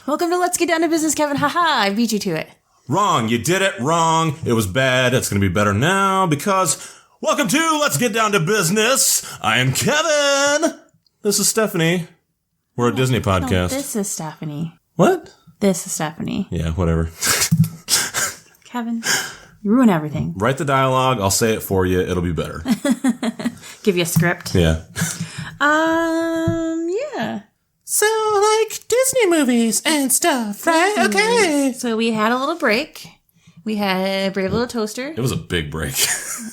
Welcome to Let's Get Down to Business, Kevin. Haha, I beat you to it. Wrong. You did it wrong. It was bad. It's going to be better now because welcome to Let's Get Down to Business. I am Kevin. This is Stephanie. We're a Disney podcast. No, this is Stephanie. What? This is Stephanie. Yeah, whatever. Kevin, you ruin everything. Write the dialogue. I'll say it for you. It'll be better. Give you a script. Yeah. Yeah. So, like Disney movies and stuff, right? Okay. So we had a little break. We had Brave Little Toaster. It was a big break.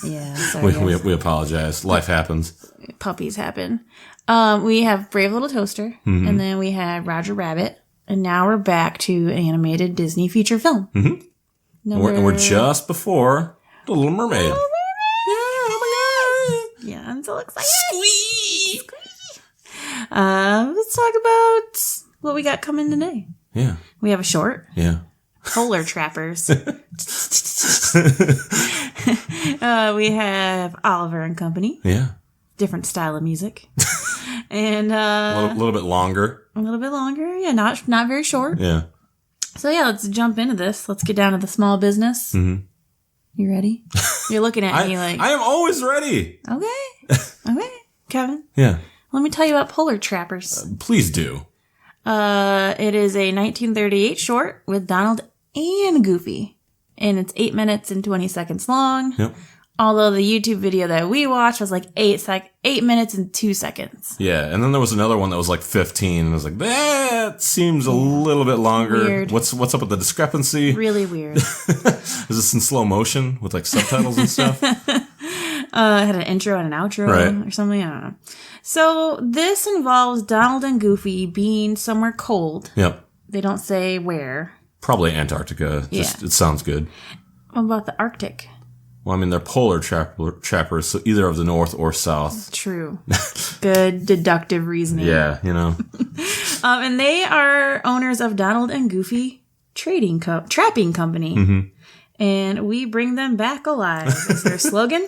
Yeah, sorry. we apologize. Life happens. Puppies happen. We have Brave Little Toaster, and then we had Roger Rabbit, and now we're back to an animated Disney feature film. Mm-hmm. And we're just before The Little Mermaid. Little Mermaid. Yeah, oh my God. Yeah, I'm so excited. Squee! Let's talk about what we got coming today. Yeah. We have a short. Yeah. Polar Trappers. We have Oliver and Company. Yeah. Different style of music. And A little bit longer. a little bit longer. Yeah, not very short. Yeah. So yeah, let's jump into this. Let's get down to the small business. Mm-hmm. You ready? You're looking at me like... I am always ready. Okay. Okay. Kevin, Yeah. let me tell you about Polar Trappers. Please do. It is a 1938 short with Donald and Goofy. And it's 8 minutes and 20 seconds long. Yep. Although the YouTube video that we watched was like 8 minutes and 2 seconds. Yeah, and then there was another one that was like 15, and I was like, that seems a little bit longer. Weird. What's up with the discrepancy? Really weird. Is this in slow motion with like subtitles and stuff? It had an intro and an outro or something. I don't know. So this involves Donald and Goofy being somewhere cold. Yep. They don't say where. Probably Antarctica. Just it sounds good. What about the Arctic? Well, I mean, they're polar trappers, so either of the north or south. True. Good deductive reasoning. Yeah, you know. And they are owners of Donald and Goofy Trapping Company. Mm-hmm. And we bring them back alive is their slogan,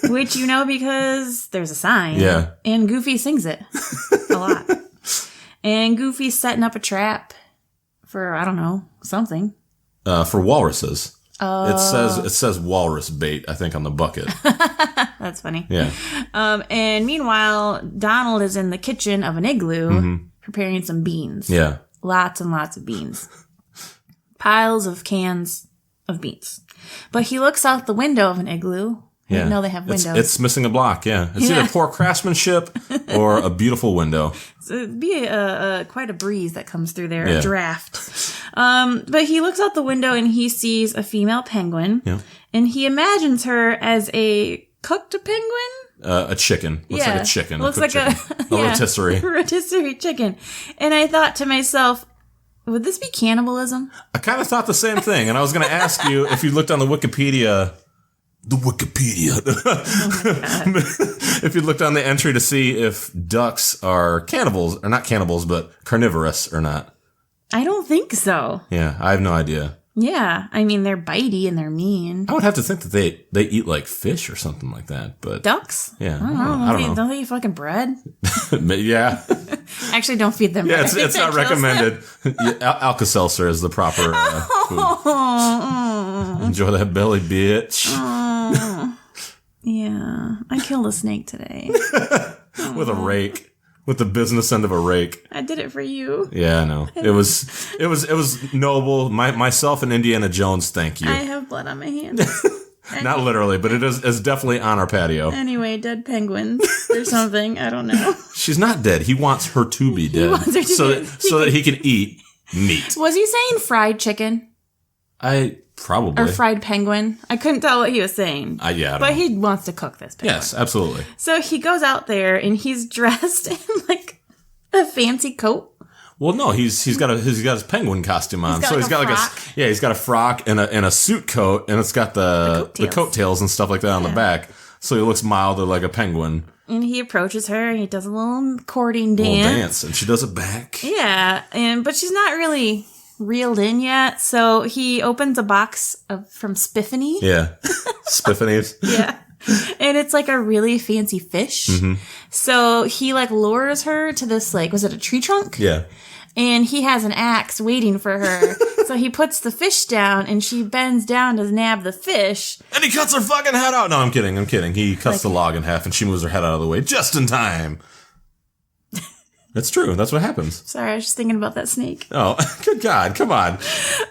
which you know because there's a sign. Yeah. And Goofy sings it a lot. And Goofy's setting up a trap for, I don't know, something. For walruses. It says walrus bait, I think, on the bucket. That's funny. Yeah. And meanwhile, Donald is in the kitchen of an igloo preparing some beans. Yeah. Lots and lots of beans. Piles of cans of beans. But he looks out the window of an igloo. I didn't know they have windows. It's missing a block, yeah. It's either poor craftsmanship or a beautiful window. So it'd be quite a breeze that comes through there, a draft. But he looks out the window and he sees a female penguin. Yeah. And he imagines her as a cooked penguin? A chicken. Looks like a chicken. Looks like a rotisserie. Rotisserie chicken. And I thought to myself, would this be cannibalism? I kind of thought the same thing. And I was going to ask you if you looked on the Wikipedia... if you looked on the entry to see if ducks are cannibals, or not cannibals, but carnivorous or not. I don't think so. Yeah, I have no idea. Yeah, I mean, they're bitey and they're mean. I would have to think that they eat like fish or something like that, but... Ducks? Yeah. I don't know. Don't they eat fucking bread? Yeah. Actually, don't feed them bread. Yeah, it's not recommended. Alka-Seltzer is the proper food. Enjoy that belly, bitch. Yeah, I killed a snake today. With a rake. With the business end of a rake. I did it for you. Yeah, I know. It was noble. Myself and Indiana Jones, thank you. I have blood on my hands. Not literally, but it's definitely on our patio. Anyway, dead penguins or something. I don't know. She's not dead. He wants her to be dead. He wants her to be so that he can eat meat. Was he saying fried chicken? Probably. Or fried penguin. I couldn't tell what he was saying. I don't but know. He wants to cook this penguin. Yes, absolutely. So he goes out there and he's dressed in like a fancy coat. Well, no, he's got his penguin costume on. He's got a frock and a suit coat, and it's got the coattails and stuff like that on the back. So he looks milder like a penguin. And he approaches her and he does a little courting dance. And she does it back. Yeah, but she's not really reeled in yet. So he opens a box from Spiffany. Yeah, Spiffany's. Yeah. And it's like a really fancy fish. Mm-hmm. So he like lures her to this, like, was it a tree trunk? Yeah. And he has an axe waiting for her. So he puts the fish down, and she bends down to nab the fish. And he cuts her fucking head out. No, I'm kidding. He cuts the log in half, and she moves her head out of the way just in time. It's true. That's what happens. Sorry, I was just thinking about that snake. Oh, good God. Come on.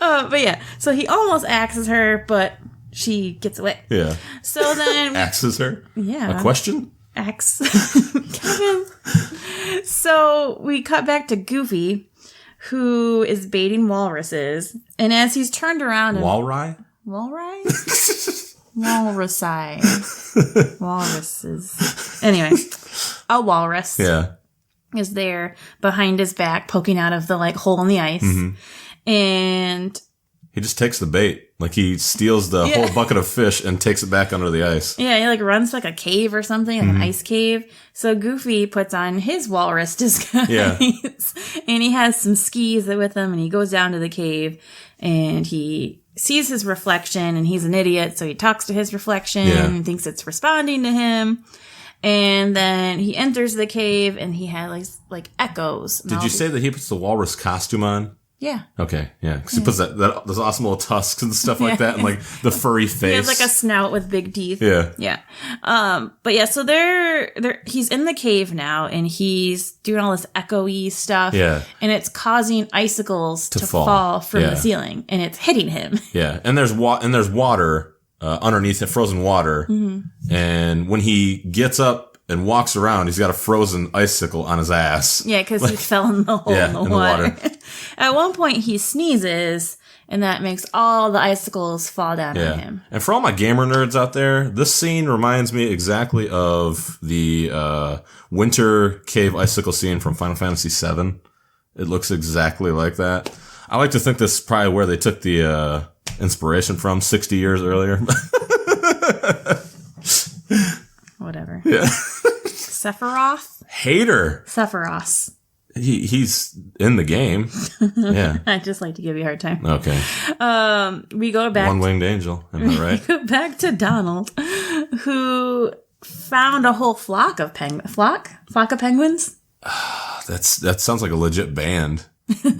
But yeah, so he almost axes her, but she gets away. Yeah. So then... Axes her? Yeah. A question? Axe. Kevin. So we cut back to Goofy, who is baiting walruses. And as he's turned around... Walrus? Walrus? Walruses. Anyway, a walrus. Yeah. Is there behind his back, poking out of the hole in the ice. Mm-hmm. And he just takes the bait. He steals the whole bucket of fish and takes it back under the ice. Yeah, he runs to a cave or something, an ice cave. So Goofy puts on his walrus disguise. Yeah. And he has some skis with him, and he goes down to the cave, and he sees his reflection, and he's an idiot, so he talks to his reflection and thinks it's responding to him. And then he enters the cave, and he had echoes. Did you say that he puts the walrus costume on? Yeah. Okay, yeah. Because he puts those awesome little tusks and stuff like that, and the furry face. He has a snout with big teeth. Yeah. Yeah. But yeah, so he's in the cave now, and he's doing all this echoey stuff. Yeah. And it's causing icicles to fall from the ceiling, and it's hitting him. Yeah. And there's water underneath it, frozen water. Mm-hmm. And when he gets up and walks around, he's got a frozen icicle on his ass. Yeah, because he fell in the hole in the water. At one point, he sneezes, and that makes all the icicles fall down on him. And for all my gamer nerds out there, this scene reminds me exactly of the winter cave icicle scene from Final Fantasy VII. It looks exactly like that. I like to think this is probably where they took the inspiration from 60 years earlier. Whatever. Yeah. Sephiroth? Hater. Sephiroth. He's in the game. Yeah. I just like to give you a hard time. Okay. We go back. One-winged angel. Am I right? We go back to Donald, who found a whole flock of penguins. Flock of penguins? That sounds like a legit band.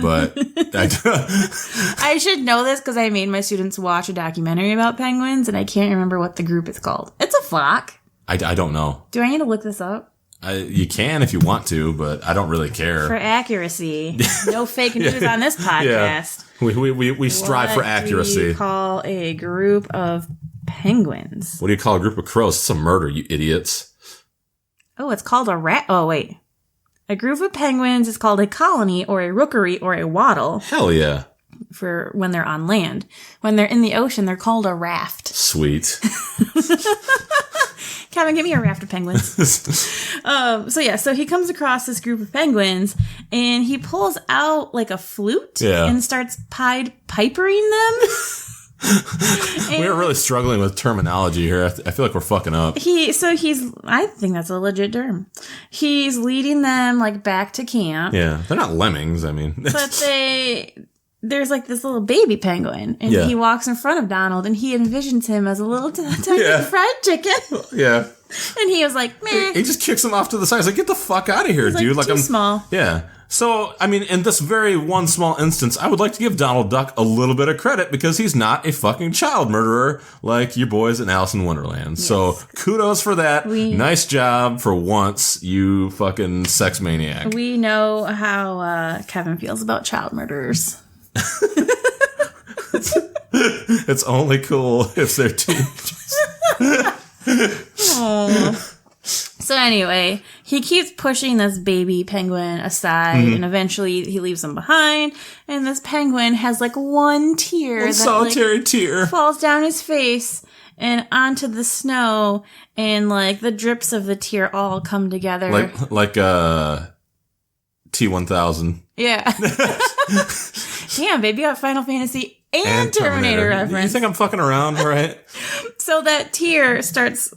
But I should know this because I made my students watch a documentary about penguins, and I can't remember what the group is called. It's a flock. I don't know. Do I need to look this up? You can if you want to, but I don't really care. For accuracy. No fake news on this podcast. Yeah. We strive for accuracy. What do you call a group of penguins? What do you call a group of crows? It's a murder, you idiots. Oh, it's called a rat. Oh, wait. A group of penguins is called a colony or a rookery or a wattle. Hell yeah. For when they're on land. When they're in the ocean, they're called a raft. Sweet. Kevin, give me a raft of penguins. So he comes across this group of penguins, and he pulls out a flute and starts pipering them. We're really struggling with terminology here. I feel like we're fucking up. I think that's a legit term. He's leading them back to camp. Yeah, they're not lemmings. I mean, but there's this little baby penguin, and he walks in front of Donald, and he envisions him as a little tiny fried chicken. Yeah. And he was like, meh. He just kicks him off to the side. He's like, get the fuck out of here, dude. Too small. Yeah. So, I mean, in this very one small instance, I would like to give Donald Duck a little bit of credit because he's not a fucking child murderer like your boys in Alice in Wonderland. Yes. So, kudos for that. Nice job for once, you fucking sex maniac. We know how Kevin feels about child murderers. It's only cool if they're teenagers. So anyway, he keeps pushing this baby penguin aside, and eventually he leaves him behind. And this penguin has one tear, solitary tear, falls down his face and onto the snow, and the drips of the tear all come together, like T-1000. Yeah. Damn, baby, you got Final Fantasy and Terminator reference. You think I'm fucking around, right? So that tear starts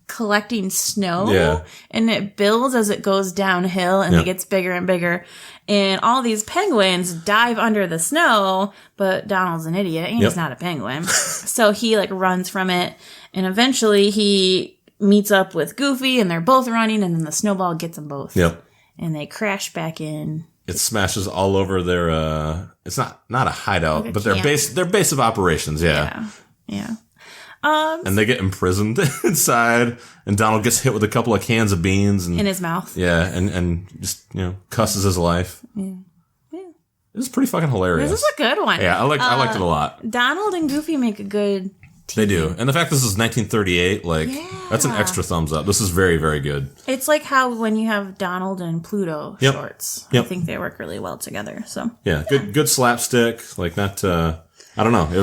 collecting snow, and it builds as it goes downhill, and it gets bigger and bigger. And all these penguins dive under the snow, but Donald's an idiot, and he's not a penguin. So he runs from it, and eventually he meets up with Goofy, and they're both running, and then the snowball gets them both. Yep. And they crash back in it smashes all over their, it's not a hideout, like a but camp. their base of operations. Yeah. And they get imprisoned inside, and Donald gets hit with a couple of cans of beans and in his mouth. Yeah, and just, cusses his life. Yeah. It was pretty fucking hilarious. This is a good one. Yeah, I liked it a lot. Donald and Goofy make a good team. They do. And the fact this is 1938, that's an extra thumbs up. This is very, very good. It's like how when you have Donald and Pluto shorts. I think they work really well together. So yeah. Good slapstick. Not I don't know. It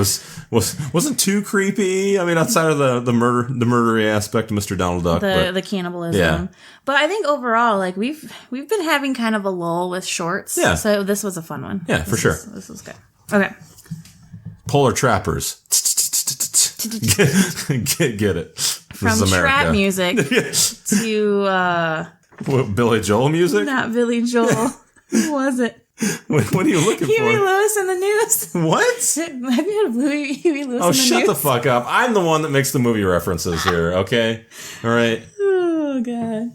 wasn't too creepy. I mean, outside of the murdery aspect of Mr. Donald Duck, the cannibalism. Yeah. But I think overall, we've been having kind of a lull with shorts. Yeah. So this was a fun one. Yeah, for sure. This was good. Okay. Polar Trappers. Get it. From trap music to Billy Joel music? Not Billy Joel. Who was it? What are you looking for? Huey Lewis in the news. What? Have you heard of Huey Lewis in the news? Oh, shut the fuck up. I'm the one that makes the movie references here, okay? All right? Oh, God.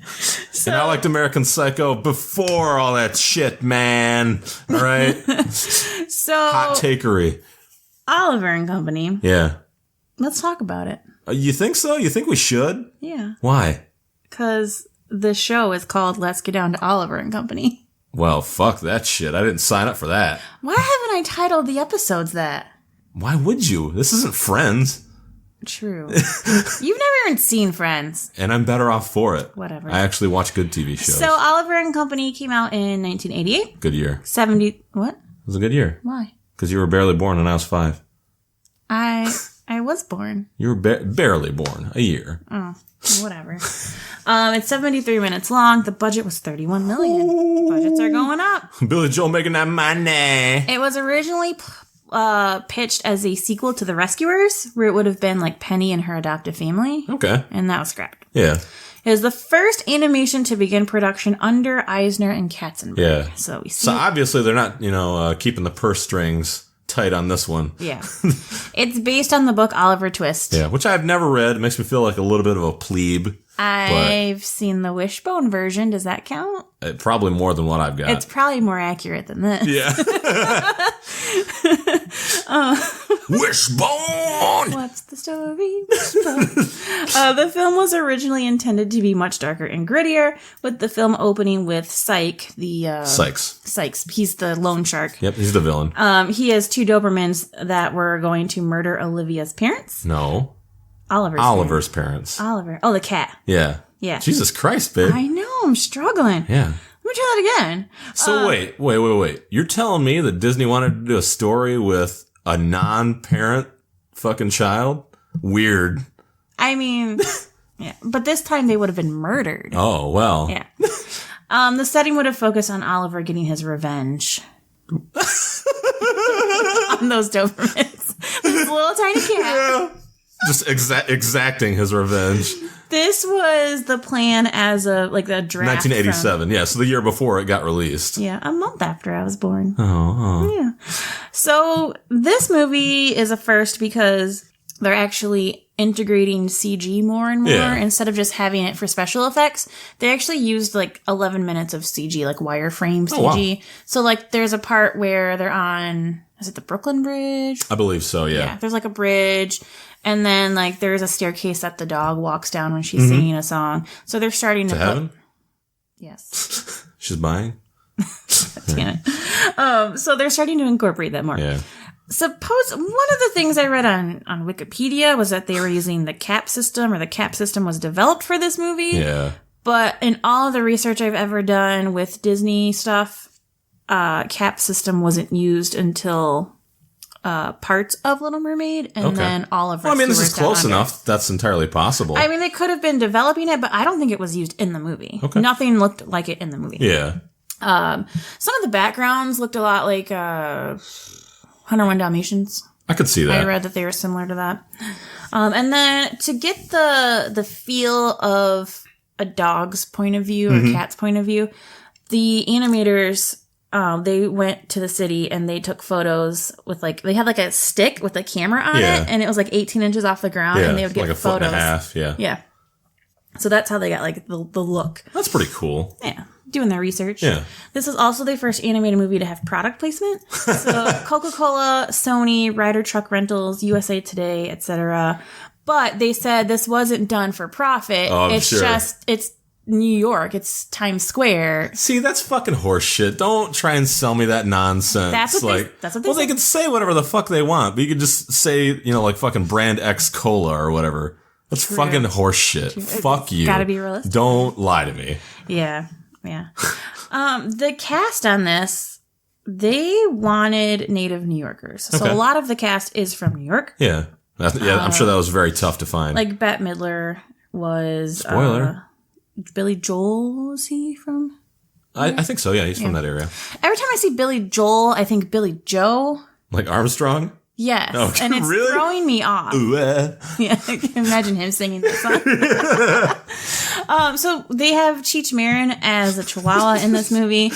And I liked American Psycho before all that shit, man. All right? So... Hot takery. Oliver and Company. Yeah. Let's talk about it. You think so? You think we should? Yeah. Why? Because the show is called Let's Get Down to Oliver and Company. Well, fuck that shit. I didn't sign up for that. Why haven't I titled the episodes that? Why would you? This isn't Friends. True. You've never even seen Friends. And I'm better off for it. Whatever. I actually watch good TV shows. So Oliver and Company came out in 1988. Good year. 70... What? It was a good year. Why? Because you were barely born and I was 5. I was born. You were barely born. A year. Oh, whatever. It's 73 minutes long. The budget was $31 million. Budgets are going up. Billy Joel making that money. It was originally pitched as a sequel to The Rescuers, where it would have been like Penny and her adoptive family. Okay. And that was scrapped. Yeah. It was the first animation to begin production under Eisner and Katzenberg. Yeah. So we see. So obviously they're not, keeping the purse strings tight on this one. Yeah. It's based on the book Oliver Twist. Yeah, which I've never read. It makes me feel like a little bit of a plebe. I've seen the Wishbone version. Does that count? Probably more than what I've got. It's probably more accurate than this. Yeah. Wishbone! What's the story? Wishbone. The film was originally intended to be much darker and grittier, with the film opening with Syke, Sykes. He's the loan shark. Yep, he's the villain. He has 2 Dobermans that were going to murder Olivia's parents. No. Oliver's parents. Oliver. Oh, the cat. Yeah. Yeah. Jesus Christ, babe. I know. I'm struggling. Yeah. Let me try that again. So wait. You're telling me that Disney wanted to do a story with a non-parent fucking child? Weird. I mean, yeah. But this time they would have been murdered. Oh, well. Yeah. The setting would have focused on Oliver getting his revenge. On those Dobermans. This little tiny cat. Yeah. Just exacting his revenge. This was the plan as the draft. 1987, yeah. So the year before it got released. Yeah, a month after I was born. Oh. Yeah. So this movie is a first because they're actually integrating CG more and more. Yeah. Instead of just having it for special effects, they actually used 11 minutes of CG, like wireframe CG. Oh, wow. So there's a part where they're on, is it the Brooklyn Bridge? I believe so, yeah. Yeah, there's a bridge. And then, there's a staircase that the dog walks down when she's singing a song. So they're starting to heaven? Yes. She's buying? Damn it. So they're starting to incorporate that more. Yeah. One of the things I read on Wikipedia was that they were using the CAP system, or the CAP system was developed for this movie. Yeah. But in all of the research I've ever done with Disney stuff, CAP system wasn't used until... parts of Little Mermaid, and then all of Rescuers. Well, this is close enough. That's entirely possible. I mean, they could have been developing it, but I don't think it was used in the movie. Okay. Nothing looked like it in the movie. Yeah. Some of the backgrounds looked a lot like 101 Dalmatians. I could see that. I read that they were similar to that. And then to get the feel of a dog's point of view or cat's point of view, the animators... they went to the city and they took photos with they had a stick with a camera on it, and it was 18 inches off the ground, and they would get a photos. Foot and a half, yeah. Yeah. So that's how they got the look. That's pretty cool. Yeah. doing their research. Yeah. This is also the first animated movie to have product placement. So Coca-Cola, Sony, Ryder Truck Rentals, USA Today, etc. But they said this wasn't done for profit. Oh, it's sure. it's New York. It's Times Square. See, that's fucking horse shit. Don't try and sell me that nonsense. That's what they well, said. they can say whatever the fuck they want, but you could just say, like fucking brand X Cola or whatever. That's True. fucking horse shit. Fuck you. Gotta be realistic. Don't lie to me. Yeah. The cast on this, they wanted native New Yorkers. So Okay. a lot of the cast is from New York. Yeah. I'm sure that was very tough to find. Like Bette Midler was... Spoiler. Billy Joel, was he from? I think so, yeah. He's from that area. Every time I see Billy Joel, I think Billy Joe. Like Armstrong? Yes. Oh, and it's really? throwing me off. Ooh, Yeah, I can imagine him singing this song. So they have Cheech Marin as a Chihuahua in this movie.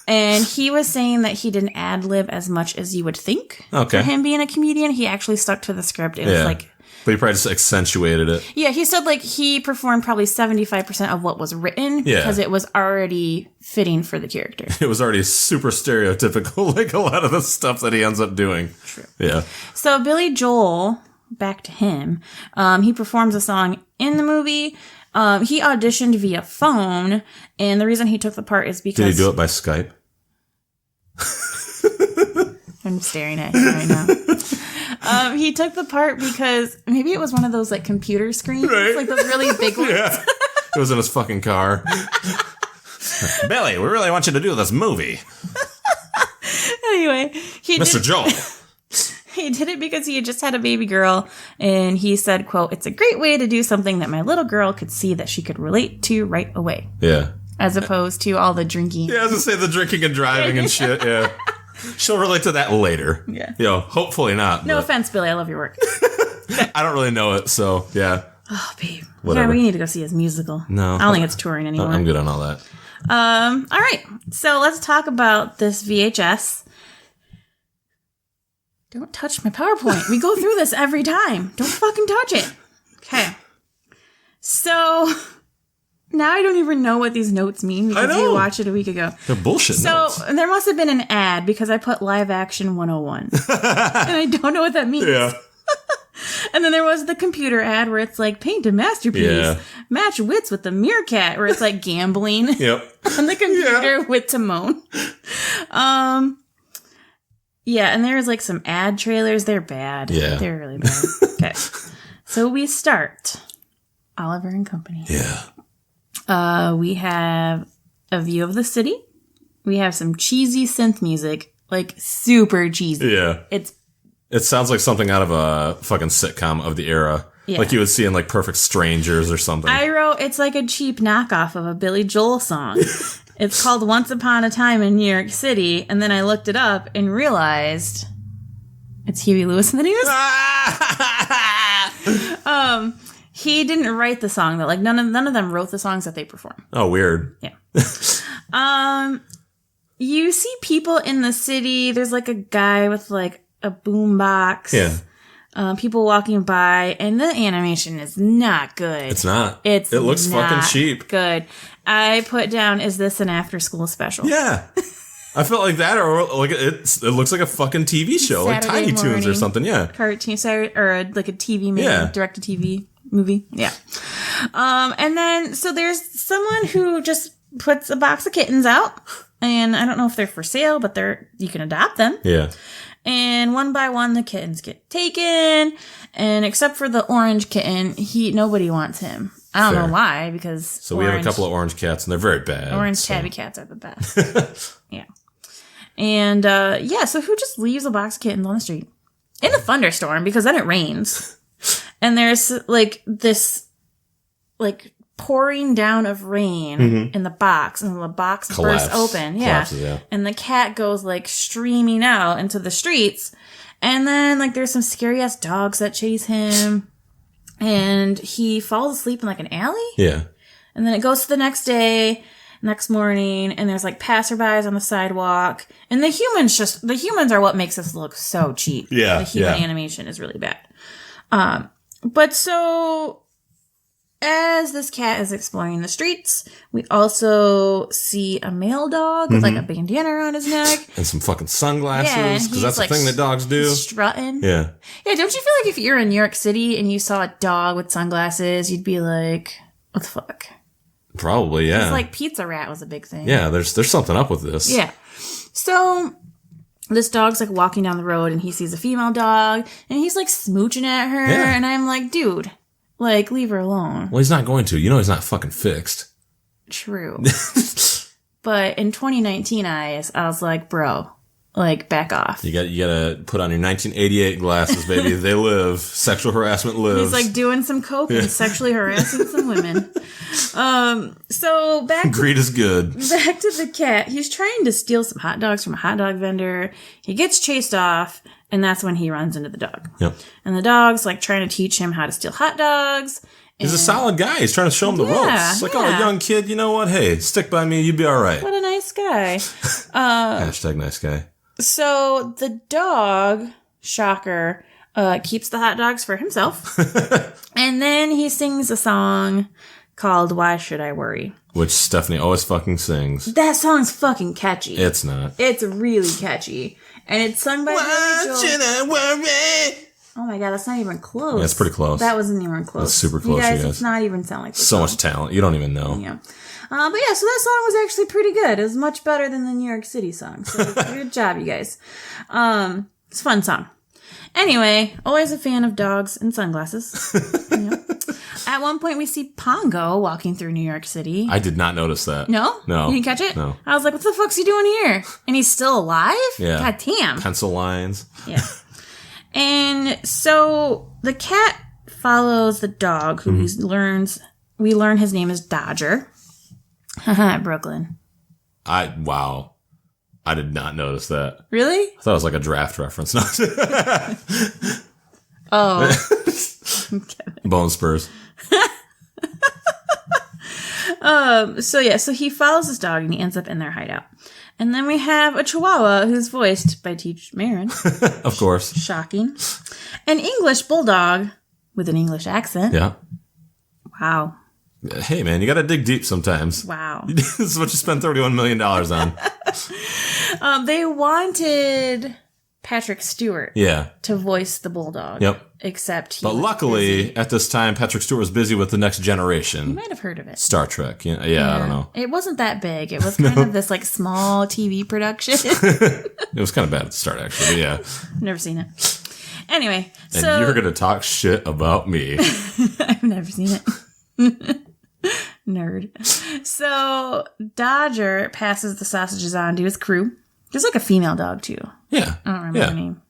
And he was saying that he didn't ad-lib as much as you would think. Okay. For him being a comedian, he actually stuck to the script. It was like... But he probably just accentuated it. Yeah, he said like he performed probably 75% of what was written because it was already fitting for the character. It was already super stereotypical, like a lot of the stuff that he ends up doing. True. Yeah. So Billy Joel, back to him, he performs a song in the movie. He auditioned via phone, and the reason he took the part is because... Did he do it by Skype? I'm staring at him right now. He took the part because maybe it was one of those like computer screens, Right. like those really big ones. Yeah. It was in his fucking car. Billy, we really want you to do this movie. Anyway, Mr. Joel. He did it because he had just had a baby girl, and he said, quote, "It's a great way to do something that my little girl could see that she could relate to right away." Yeah. As opposed to all the drinking. Yeah, I was going to say the drinking and driving and shit, yeah. She'll relate to that later. Yeah. Hopefully not. No offense, Billy. I love your work. I don't really know it, so, yeah. Oh, babe. Whatever. Yeah, we need to go see his musical. No. I don't think it's touring anymore. I'm good on all that. All right. So let's talk about this VHS. Don't touch my PowerPoint. We go through this every time. Don't fucking touch it. Okay. So now I don't even know what these notes mean because we watched it a week ago. They're bullshit notes. So there must have been an ad because I put live action 101. And I don't know what that means. Yeah. And then there was the computer ad where it's like, paint a masterpiece. Yeah. Match wits with the meerkat, where it's like gambling Yep. on the computer with Timon. Yeah, and there's like some ad trailers. They're bad. Yeah. They're really bad. Okay. So we start Oliver and Company. Yeah. We have a view of the city. We have some cheesy synth music, like super cheesy. Yeah. It sounds like something out of a fucking sitcom of the era. Yeah. Like you would see in like Perfect Strangers or something. I wrote, it's like a cheap knockoff of a Billy Joel song. It's called Once Upon a Time in New York City. And then I looked it up and realized it's Huey Lewis and the News. He didn't write the song though. Like none of them wrote the songs that they perform. Oh, weird. Yeah. You see people in the city. There's like a guy with like a boombox. Yeah. People walking by, and the animation is not good. It's not. It looks fucking cheap. Good. I put down, is this an after-school special? Yeah. I felt like that, or like it looks like a fucking TV show, like Saturday Tiny Toons or morning something. Yeah. Cartoon, or like a TV movie, Yeah. direct-to-TV movie. Yeah. And then, so there's someone who just puts a box of kittens out, and I don't know if they're for sale, but you can adopt them. Yeah. And one by one, the kittens get taken. And except for the orange kitten, nobody wants him. I don't know why, because So we have a couple of orange cats, and they're very bad. Orange tabby cats are the best. Yeah. And, so who just leaves a box of kittens on the street? In a thunderstorm, because then it rains. And there's, like, this, like, pouring down of rain in the box, and the box bursts open. Collapses, yeah. And the cat goes like streaming out into the streets. And then like there's some scary ass dogs that chase him. And he falls asleep in like an alley. Yeah. And then it goes to the next morning, and there's like passerbys on the sidewalk. And the humans are what makes this look so cheap. Yeah. The human animation is really bad. But so as this cat is exploring the streets, we also see a male dog with like a bandana around his neck. And some fucking sunglasses, because that's the thing that dogs do. Strutting. Yeah. Yeah, don't you feel like if you're in New York City and you saw a dog with sunglasses, you'd be like, what the fuck? Probably, yeah. It's like Pizza Rat was a big thing. Yeah, there's something up with this. Yeah. So this dog's like walking down the road and he sees a female dog and he's like smooching at her. Yeah. And I'm like, dude, like, leave her alone. Well, he's not going to. You know he's not fucking fixed. True. But in 2019 eyes, I was like, bro, like, back off. You gotta put on your 1988 glasses, baby. They live. Sexual harassment lives. He's like doing some coke and sexually harassing some women. So greed is good. Back to the cat. He's trying to steal some hot dogs from a hot dog vendor. He gets chased off, and that's when he runs into the dog. Yep. And the dog's like trying to teach him how to steal hot dogs. He's a solid guy. He's trying to show him the ropes. Like, oh, young kid, you know what? Hey, stick by me. You'll be all right. What a nice guy. Hashtag nice guy. So the dog, shocker, keeps the hot dogs for himself. And then he sings a song called Why Should I Worry? Which Stephanie always fucking sings. That song's fucking catchy. It's not. It's really catchy. And it's sung by Why should I worry? Oh my god, that's not even close. Yeah, it's pretty close. That wasn't even close. That's super close, you guys. you guys. It's not even sound like this So song. much talent. You don't even know. Yeah. But yeah, so that song was actually pretty good. It was much better than the New York City song. So good job, you guys. It's a fun song. Anyway, always a fan of dogs and sunglasses. Yeah. At one point, we see Pongo walking through New York City. I did not notice that. No? No. You didn't catch it? No. I was like, what the fuck's he doing here? And he's still alive? Yeah. God damn. Pencil lines. Yeah. And so the cat follows the dog, who we learn his name is Dodger. Brooklyn. Wow. I did not notice that. Really? I thought it was like a draft reference. No. Oh. Bone Spurs. So he follows this dog and he ends up in their hideout. And then we have a Chihuahua who's voiced by Teach Marin. Of course. Shocking. An English bulldog with an English accent. Yeah. Wow. Hey, man, you gotta dig deep sometimes. Wow. This is what you spent $31 million on. They wanted Patrick Stewart to voice the bulldog. Yep. Except he But was luckily, busy. at this time, Patrick Stewart was busy with The Next Generation. You might have heard of it. Star Trek. Yeah, I don't know. It wasn't that big. It was kind of this like small TV production. It was kind of bad at the start, actually. But yeah. Never seen it. Anyway, And you're going to talk shit about me. I've never seen it. Nerd. So Dodger passes the sausages on to his crew. There's like a female dog too. Yeah. I don't remember her name.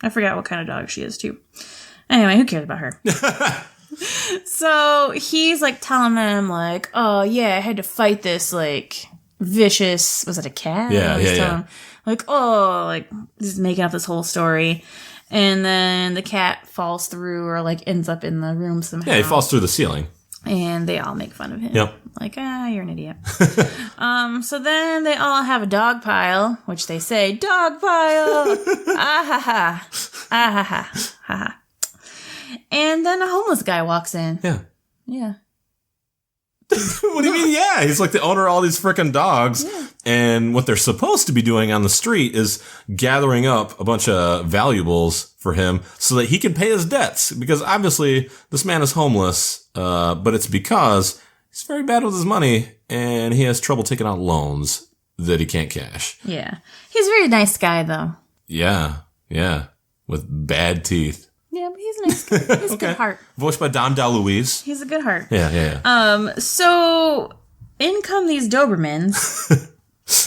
I forgot what kind of dog she is too. Anyway, who cares about her? So he's like telling them like, oh yeah, I had to fight this like vicious, was it a cat? Yeah. Like, oh, like just making up this whole story. And then the cat falls through or like ends up in the room somehow. Yeah, he falls through the ceiling. And they all make fun of him. Yep. Like, you're an idiot. So then they all have a dog pile, which they say, dog pile! Ah ha ha. Ah ha ha. Ha ha. And then a homeless guy walks in. Yeah. Yeah. What do you mean, yeah? He's like the owner of all these freaking dogs. Yeah. And what they're supposed to be doing on the street is gathering up a bunch of valuables for him so that he can pay his debts. Because obviously, this man is homeless, but it's because he's very bad with his money and he has trouble taking out loans that he can't cash. Yeah. He's a very nice guy, though. Yeah. With bad teeth. Yeah, but he's a nice guy. He's a good heart. Voiced by Dom DeLuise. He's a good heart. Yeah. So in come these Dobermans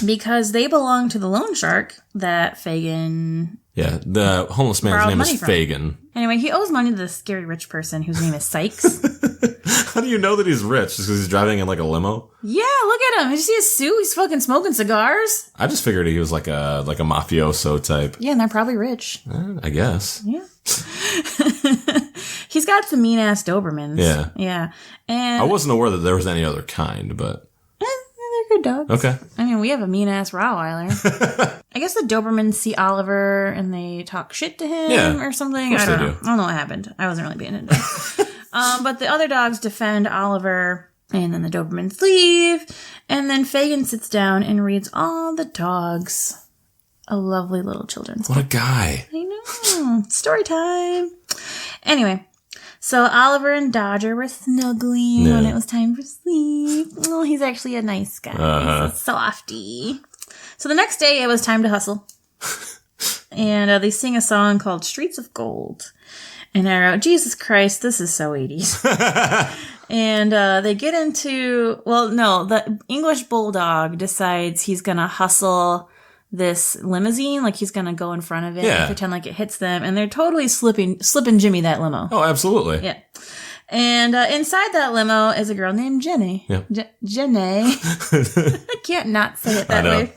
because they belong to the loan shark that Fagin. Yeah, the homeless man's name is Fagin. Anyway, he owes money to the scary rich person whose name is Sykes. How do you know that he's rich? Just because he's driving in like a limo? Yeah, look at him. Did you see his suit? He's fucking smoking cigars. I just figured he was like a mafioso type. Yeah, and they're probably rich. I guess. Yeah. He's got some mean ass Dobermans. Yeah. And I wasn't aware that there was any other kind, but they're good dogs. Okay. I mean, we have a mean ass Rottweiler. I guess the Dobermans see Oliver and they talk shit to him or something. I don't know. I don't know what happened. I wasn't really paying attention. But the other dogs defend Oliver, and then the Dobermans leave, and then Fagin sits down and reads all the dogs a lovely little children's book. What a guy. I know. Story time. Anyway, so Oliver and Dodger were snuggling when it was time for sleep. Oh, he's actually a nice guy. He's a softy. So the next day, it was time to hustle. And they sing a song called Streets of Gold. And I wrote, Jesus Christ, this is so 80s. And they get into, the English Bulldog decides he's going to hustle this limousine, like he's going to go in front of it and pretend like it hits them. And they're totally slipping Jimmy that limo. Oh, absolutely. Yeah. And inside that limo is a girl named Jenny. Yeah. Jenny. I can't not say it that way.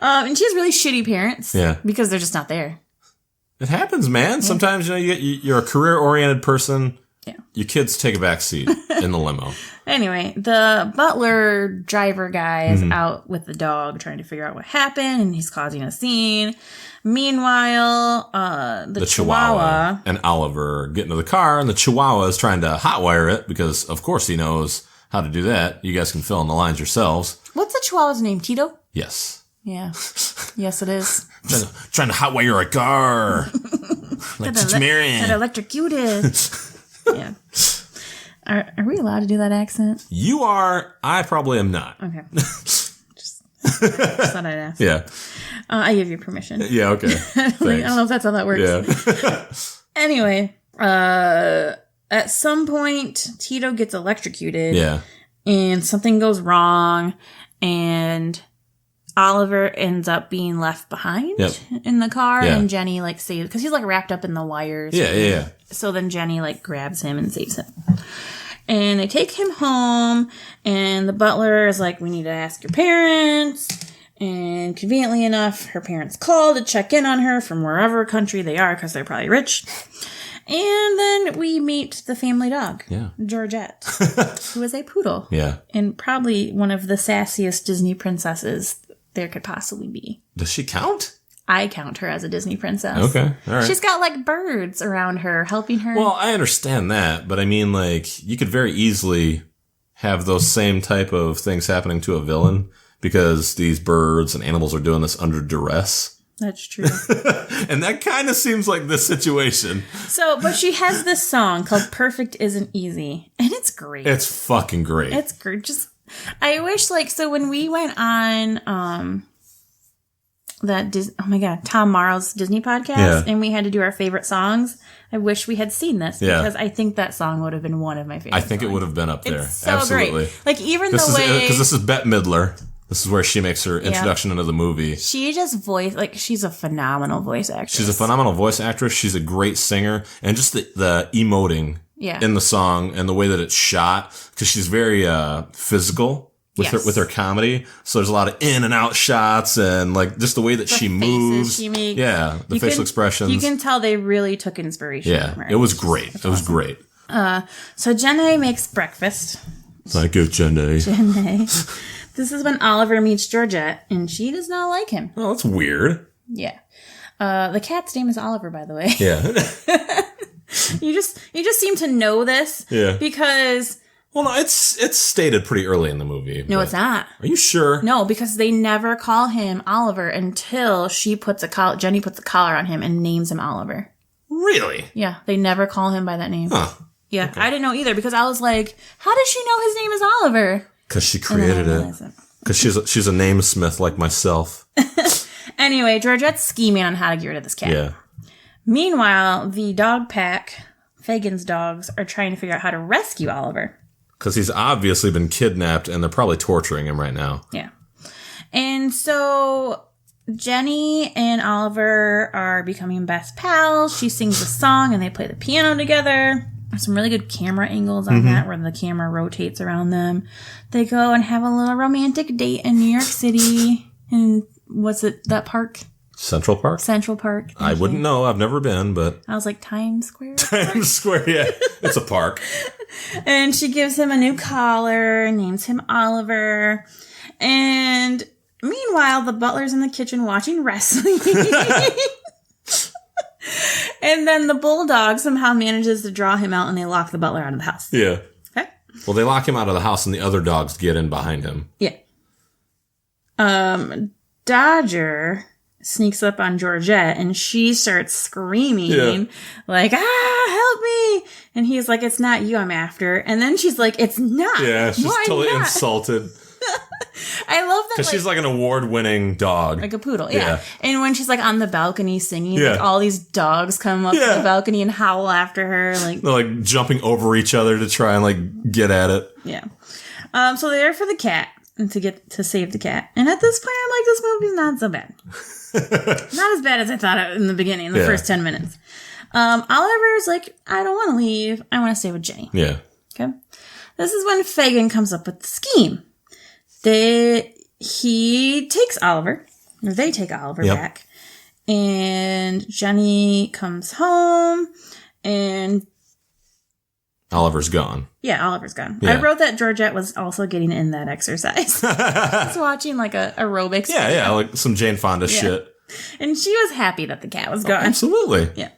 And she has really shitty parents. Yeah. Because they're just not there. It happens, man. Yeah. Sometimes, you're a career-oriented person. Yeah. Your kids take a back seat in the limo. Anyway, the butler driver guy is out with the dog trying to figure out what happened, and he's causing a scene. Meanwhile, the Chihuahua and Oliver get into the car, and the Chihuahua is trying to hotwire it because, of course, he knows how to do that. You guys can fill in the lines yourselves. What's the Chihuahua's name? Tito? Yes. Yeah. Yes, it is. Trying to hotwire a car. Like Teach Marion. Got electrocuted. Yeah. Are we allowed to do that accent? You are. I probably am not. Okay. Just thought I'd ask. Yeah. I give you permission. Yeah, okay. I don't know if that's how that works. Yeah. Anyway, at some point, Tito gets electrocuted. Yeah. And something goes wrong, and Oliver ends up being left behind in the car, and Jenny saves, because he's wrapped up in the wires. Yeah. So then Jenny grabs him and saves him. And they take him home, and the butler is like, we need to ask your parents. And conveniently enough, her parents call to check in on her from wherever country they are, because they're probably rich. And then we meet the family dog, Georgette, who is a poodle. Yeah. And probably one of the sassiest Disney princesses there could possibly be. Does she count? I count her as a Disney princess. Okay, all right. She's got birds around her helping her. Well, I understand that, but I mean, you could very easily have those same type of things happening to a villain because these birds and animals are doing this under duress. That's true. And that kind of seems like this situation. So, but she has this song called Perfect Isn't Easy, and it's great. It's fucking great. It's great. Just, I wish, so when we went on, Tom Morrow's Disney podcast, and we had to do our favorite songs, I wish we had seen this, because I think that song would have been one of my favorite I think songs. It would have been up there. It's so Absolutely. Great. Even the way... Because this is Bette Midler. This is where she makes her introduction into the movie. She just she's a phenomenal voice actress. She's a phenomenal voice actress. She's a great singer. And just the emoting in the song and the way that it's shot, because she's very physical with her comedy. So there's a lot of in and out shots and just the way that she moves. She makes. Yeah, the facial expressions. You can tell they really took inspiration from her. It was great. It was great. So Jenny makes breakfast. Thank you, Jenny. This is when Oliver meets Georgette, and she does not like him. Oh, that's weird. Yeah. The cat's name is Oliver, by the way. Yeah. You just seem to know this. Yeah. Because... Well, no, it's stated pretty early in the movie. No, it's not. Are you sure? No, because they never call him Oliver until Jenny puts a collar on him and names him Oliver. Really? Yeah, they never call him by that name. Huh. Yeah, okay. I didn't know either, because I was like, how does she know his name is Oliver? Because she created it. Because she's a namesmith like myself. Anyway, Georgette's scheming on how to get rid of this cat. Yeah. Meanwhile, the dog pack, Fagin's dogs, are trying to figure out how to rescue Oliver. Because he's obviously been kidnapped, and they're probably torturing him right now. Yeah. And so Jenny and Oliver are becoming best pals. She sings a song, and they play the piano together. There's some really good camera angles on that, where the camera rotates around them. They go and have a little romantic date in New York City. And what's it, that park? Central Park? Central Park. I wouldn't know. I've never been, but... I was like, Times Square? Times Square, yeah. It's a park. And she gives him a new collar and names him Oliver. And meanwhile, the butler's in the kitchen watching wrestling. And then the bulldog somehow manages to draw him out, and they lock the butler out of the house. Yeah. Okay. Well, they lock him out of the house, and the other dogs get in behind him. Yeah. Dodger sneaks up on Georgette, and she starts screaming, like, help me! And he's like, it's not you I'm after. And then she's like, it's not. Yeah, she's totally insulted. I love that. Because she's like an award-winning dog. Like a poodle, yeah. And when she's like on the balcony singing, like all these dogs come up to the balcony and howl after her. Like they're like jumping over each other to try and like get at it. Yeah. So they're there for the cat and to save the cat. And at this point, I'm like, this movie's not so bad. Not as bad as I thought in the beginning, the first 10 minutes. Oliver's like, I don't want to leave. I want to stay with Jenny. Yeah. Okay. This is when Fagin comes up with the scheme. He takes Oliver, or they take Oliver back, and Jenny comes home, and Oliver's gone. Yeah, Oliver's gone. Yeah. I wrote that Georgette was also getting in that exercise. Just watching like a aerobics. Yeah, like some Jane Fonda shit. And she was happy that the cat was gone. Absolutely. Yeah.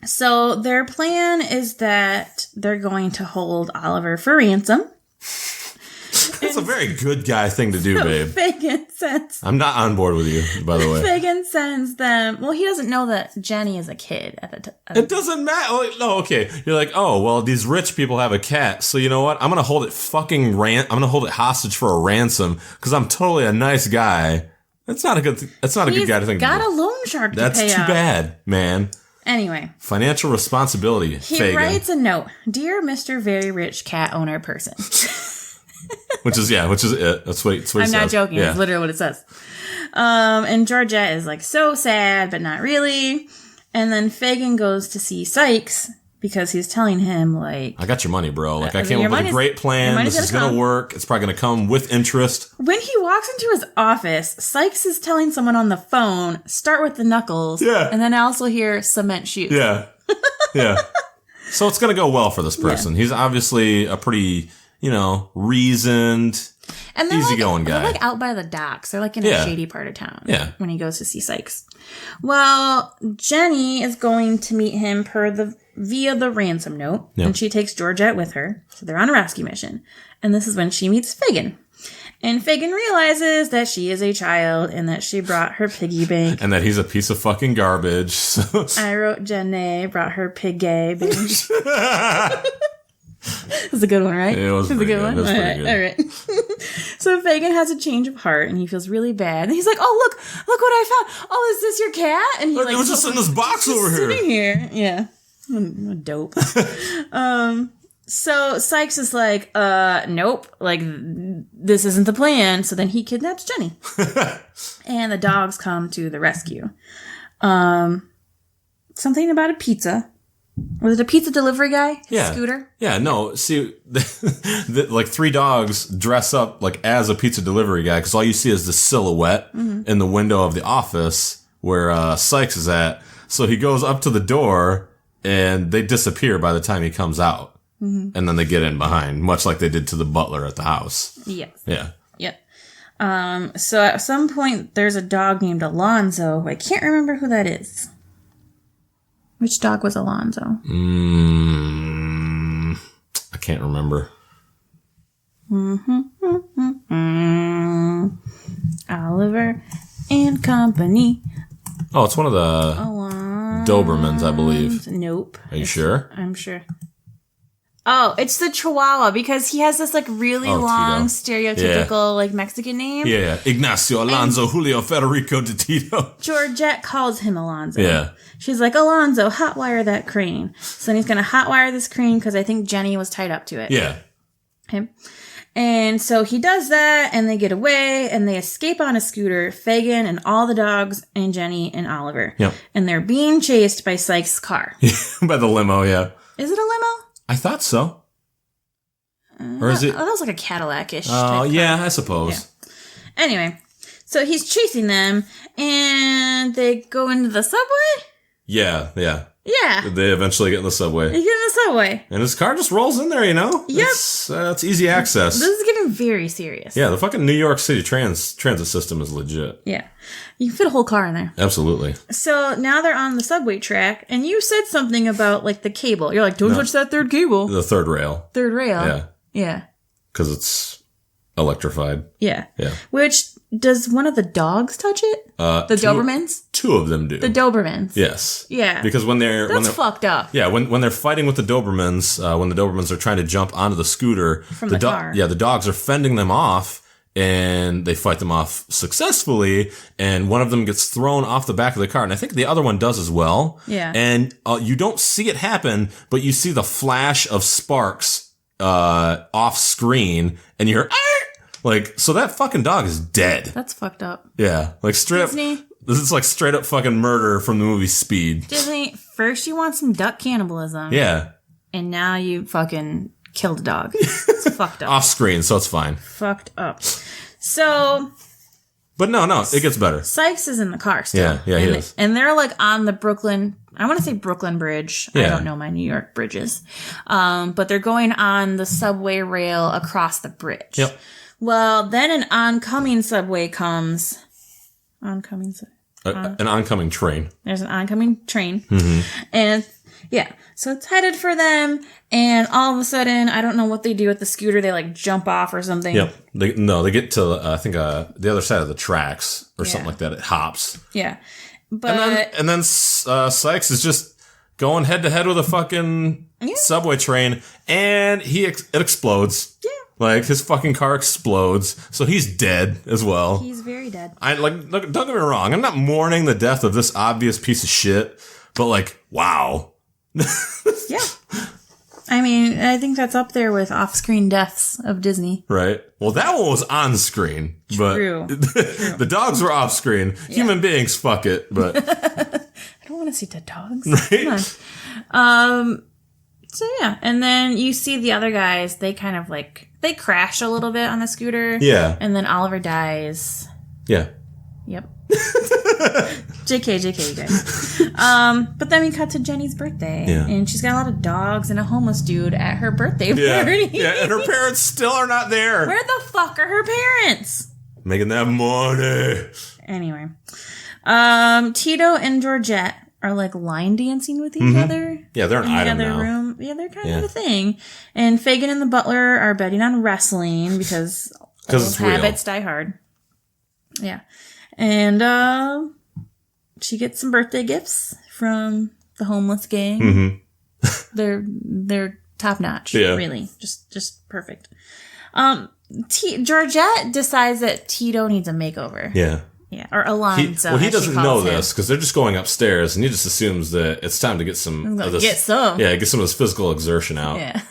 So their plan is that they're going to hold Oliver for ransom. That's a very good guy thing to do, babe. Fagin sends... I'm not on board with you, by the way. Fagin sends them... Well, he doesn't know that Jenny is a kid at the time. It doesn't matter. Oh, no, okay. You're like, oh, well, these rich people have a cat, so you know what? I'm going to hold it I'm going to hold it hostage for a ransom, because I'm totally a nice guy. That's not a good guy to think to do. He's got a loan shark to pay off. That's too bad, man. Anyway. Financial responsibility, He writes a note. Dear Mr. Very Rich Cat Owner Person. which is it. That's what he says. I'm not joking. Yeah. It's literally what it says. And Georgette is like so sad, but not really. And then Fagin goes to see Sykes because he's telling him like, I got your money, bro. Like I came up with a great plan. This is going to work. It's probably going to come with interest. When he walks into his office, Sykes is telling someone on the phone, start with the knuckles. Yeah. And then I also hear cement shoes. Yeah. Yeah. So it's going to go well for this person. Yeah. He's obviously a pretty, reasoned, and easygoing guy. They're like out by the docks. They're like in a shady part of town. Yeah. When he goes to see Sykes. Well, Jenny is going to meet him via the ransom note. Yep. And she takes Georgette with her. So they're on a rescue mission. And this is when she meets Fagin. And Fagin realizes that she is a child and that she brought her piggy bank. And that he's a piece of fucking garbage. So. I wrote Jenny brought her piggy bank. That's a good one, right? Yeah, it was a good one. All right. So Fagin has a change of heart and he feels really bad. And he's like, "Oh, look what I found. Oh, is this your cat?" And he it was just in this box over here. Sitting here. Yeah. Dope. So Sykes is like, nope, like this isn't the plan. So then he kidnaps Jenny. And the dogs come to the rescue. Something about a pizza. Was it a pizza delivery guy? Yeah. Scooter? Yeah, no. See, like 3 dogs dress up like as a pizza delivery guy because all you see is the silhouette in the window of the office where Sykes is at. So he goes up to the door and they disappear by the time he comes out. Mm-hmm. And then they get in behind, much like they did to the butler at the house. Yes. Yeah. Yep. So at some point there's a dog named Alonzo. I can't remember who that is. Which dog was Alonzo? I can't remember. Oliver and Company. Oh, it's one of the Dobermans, I believe. Nope. Are you sure? I'm sure. Oh, it's the Chihuahua because he has this like really long, stereotypical like Mexican name. Yeah, Ignacio Alonso Julio Federico de Tito. Georgette calls him Alonzo. Yeah. She's like, Alonzo, hotwire that crane. So then he's going to hotwire this crane because I think Jenny was tied up to it. Yeah. Okay. And so he does that and they get away and they escape on a scooter, Fagin and all the dogs and Jenny and Oliver. Yep. And they're being chased by Sykes' car. By the limo, yeah. Is it a limo? I thought so. Or is it? That was like a Cadillac-ish. Oh, yeah, I suppose. Yeah. Anyway, so he's chasing them and they go into the subway. Yeah. Yeah. They eventually get in the subway. They get in the subway. And his car just rolls in there, you know? Yep. It's easy access. This is getting very serious. Yeah, the fucking New York City transit system is legit. Yeah. You can fit a whole car in there. Absolutely. So now they're on the subway track, and you said something about, like, the cable. You're like, don't touch that third cable. The third rail. Third rail. Yeah. Yeah. Because it's electrified. Yeah. Yeah. Which, does one of the dogs touch it? The Dobermans? Two of them do. The Dobermans. Yes. Yeah. Because when they're... That's fucked up. Yeah, when they're fighting with the Dobermans, when the Dobermans are trying to jump onto the scooter... From the car. Yeah, the dogs are fending them off, and they fight them off successfully, and one of them gets thrown off the back of the car, and I think the other one does as well. Yeah. And you don't see it happen, but you see the flash of sparks off screen, and you're... Like, so that fucking dog is dead. That's fucked up. Yeah. Like, straight Disney. up... This is like straight up fucking murder from the movie Speed. Disney, first you want some duck cannibalism. Yeah. And now you fucking killed a dog. It's fucked up. Off screen, so it's fine. Fucked up. So... But no, it gets better. Sykes is in the car still. Yeah, he is. And they're like on the Brooklyn... I want to say Brooklyn Bridge. Yeah. I don't know my New York bridges. But they're going on the subway rail across the bridge. Yep. Well, then an oncoming subway comes. An oncoming train. There's an oncoming train. Mm-hmm. And yeah, so it's headed for them. And all of a sudden, I don't know what they do with the scooter. They like jump off or something. Yep. They get to, I think, the other side of the tracks or something like that. It hops. Yeah. But. And then Sykes is just going head to head with a fucking subway train, and it explodes. Yeah. Like, his fucking car explodes, so he's dead as well. He's very dead. Look, don't get me wrong, I'm not mourning the death of this obvious piece of shit, but like, wow. Yeah. I mean, I think that's up there with off-screen deaths of Disney. Right. Well, that one was on screen, but True. The dogs were off screen. Yeah. Human beings, fuck it, but I don't want to see dead dogs. Right. Come on. So yeah, and then you see the other guys, they kind of like, they crash a little bit on the scooter. Yeah. And then Oliver dies. Yeah. Yep. JK, you guys. But then we cut to Jenny's birthday. Yeah. And she's got a lot of dogs and a homeless dude at her birthday party. Yeah, and her parents still are not there. Where the fuck are her parents? Making that money. Anyway. Tito and Georgette are like line dancing with each other. Yeah, they're an item in the other now. room. Yeah, they're kind of a thing. And Fagin and the butler are betting on wrestling because old habits die hard. Yeah. And she gets some birthday gifts from the homeless gang. Mm-hmm. They're top notch. Yeah. Really. Just perfect. Georgette decides that Tito needs a makeover. Yeah. Yeah, or Alonzo. He doesn't know this because they're just going upstairs, and he just assumes that it's time to get some of this. Get some of this physical exertion out. Yeah.